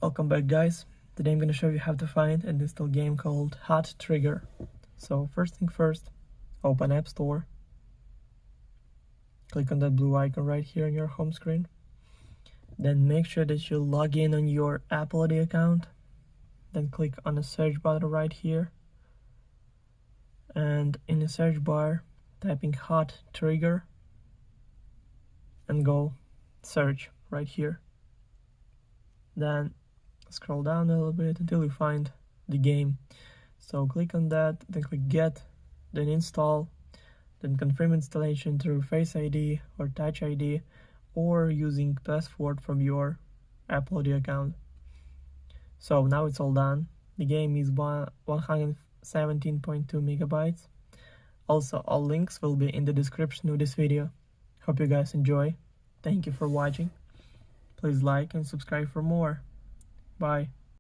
Welcome back, guys. Today I'm going to show you how to find and install a game called Hot Trigger. So first thing first, open App Store. Click on that blue icon right here on your home screen. Then make sure that you log in on your Apple ID account. Then click on the search button right here. And in the search bar, typing Hot Trigger and go search right here. Then scroll down a little bit until you find the game. So click on that, then click Get, then Install, then confirm installation through Face ID or Touch ID or using password from your Apple ID account. So now it's all done. The game is 117.2 megabytes. Also, all links will be in the description of this video. Hope you guys enjoy. Thank you for watching. Please like and subscribe for more. Bye.